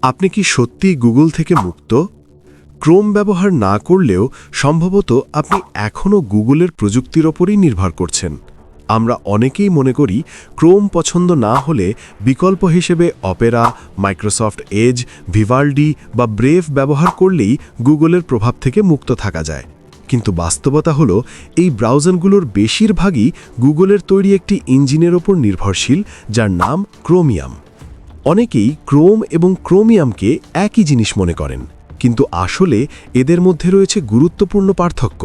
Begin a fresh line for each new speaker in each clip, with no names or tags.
আপনি কি সত্যিই গুগল থেকে মুক্ত? ক্রোম ব্যবহার না করলেও সম্ভবত আপনি এখনও গুগলের প্রযুক্তির ওপরই নির্ভর করছেন। আমরা অনেকেই মনে করি ক্রোম পছন্দ না হলে বিকল্প হিসেবে অপেরা, মাইক্রোসফট এজ, ভিভাল্ডি বা ব্রেভ ব্যবহার করলেই গুগলের প্রভাব থেকে মুক্ত থাকা যায়। কিন্তু বাস্তবতা হলো এই ব্রাউজারগুলোর বেশিরভাগই গুগলের তৈরি একটি ইঞ্জিনের ওপর নির্ভরশীল, যার নাম ক্রোমিয়াম। অনেকেই ক্রোম এবং ক্রোমিয়ামকে একই জিনিস মনে করেন, কিন্তু আসলে এদের মধ্যে রয়েছে গুরুত্বপূর্ণ পার্থক্য।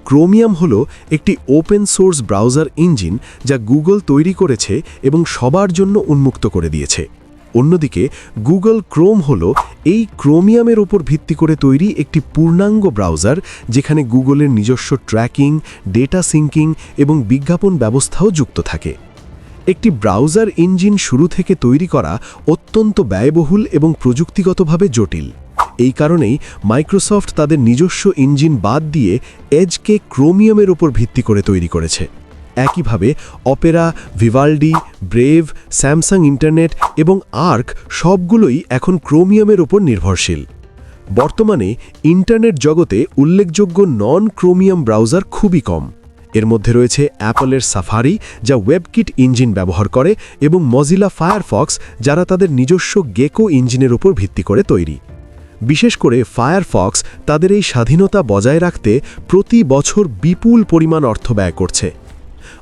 ক্রোমিয়াম হল একটি ওপেন সোর্স ব্রাউজার ইঞ্জিন যা গুগল তৈরি করেছে এবং সবার জন্য উন্মুক্ত করে দিয়েছে। অন্যদিকে গুগল ক্রোম হল এই ক্রোমিয়ামের ওপর ভিত্তি করে তৈরি একটি পূর্ণাঙ্গ ব্রাউজার, যেখানে গুগলের নিজস্ব ট্র্যাকিং, ডেটা সিঙ্কিং এবং বিজ্ঞাপন ব্যবস্থাও যুক্ত থাকে। একটি ব্রাউজার ইঞ্জিন শুরু থেকে তৈরি করা অত্যন্ত ব্যয়বহুল এবং প্রযুক্তিগতভাবে জটিল। এই কারণেই মাইক্রোসফট তাদের নিজস্ব ইঞ্জিন বাদ দিয়ে এজকে ক্রোমিয়ামের ওপর ভিত্তি করে তৈরি করেছে। একইভাবে অপেরা, ভিভাল্ডি, ব্রেভ, স্যামসাং ইন্টারনেট এবং আর্ক সবগুলোই এখন ক্রোমিয়ামের ওপর নির্ভরশীল। বর্তমানে ইন্টারনেট জগতে উল্লেখযোগ্য নন ক্রোমিয়াম ব্রাউজার খুবই কম। এর মধ্যে রয়েছে অ্যাপলের সাফারি, যা ওয়েবকিট ইঞ্জিন ব্যবহার করে, এবং মজিলা ফায়ারফক্স, যারা তাদের নিজস্ব গেকো ইঞ্জিনের উপর ভিত্তি করে তৈরি। বিশেষ করে ফায়ারফক্স তাদের এই স্বাধীনতা বজায় রাখতে প্রতি বছর বিপুল পরিমাণ অর্থ ব্যয় করছে।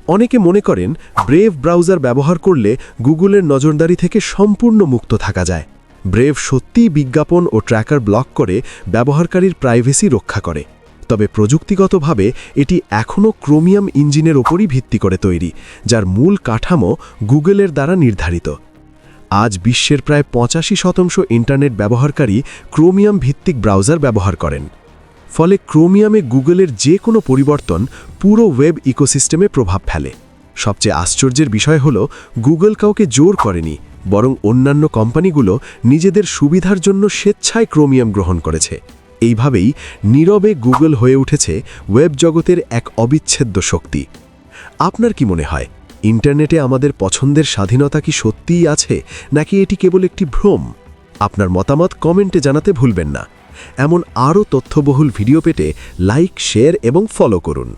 অনেকে মনে করেন ব্রেভ ব্রাউজার ব্যবহার করলে গুগলের নজরদারি থেকে সম্পূর্ণ মুক্ত থাকা যায়। ব্রেভ সত্যিই বিজ্ঞাপন ও ট্র্যাকার ব্লক করে ব্যবহারকারীর প্রাইভেসি রক্ষা করে। তবে প্রযুক্তিগতভাবে এটি এখনও ক্রোমিয়াম ইঞ্জিনের ওপরই ভিত্তি করে তৈরি, যার মূল কাঠামো গুগলের দ্বারা নির্ধারিত। আজ বিশ্বের প্রায় 85% ইন্টারনেট ব্যবহারকারী ক্রোমিয়াম ভিত্তিক ব্রাউজার ব্যবহার করেন। ফলে ক্রোমিয়ামে গুগলের যে কোনো পরিবর্তন পুরো ওয়েব ইকোসিস্টেমে প্রভাব ফেলে। সবচেয়ে আশ্চর্যের বিষয় হল গুগল কাউকে জোর করেনি, বরং অন্যান্য কোম্পানিগুলো নিজেদের সুবিধার জন্য স্বেচ্ছায় ক্রোমিয়াম গ্রহণ করেছে। এইভাবেই নীরবে গুগল হয়ে উঠেছে ওয়েব জগতের এক অবিচ্ছেদ্য শক্তি। আপনার কি মনে হয়, ইন্টারনেটে আমাদের পছন্দের স্বাধীনতা কি সত্যিই আছে, নাকি এটি কেবল একটি ভ্রম? আপনার মতামত কমেন্টে জানাতে ভুলবেন না। এমন আরও তথ্যবহুল ভিডিও পেতে লাইক, শেয়ার এবং ফলো করুন।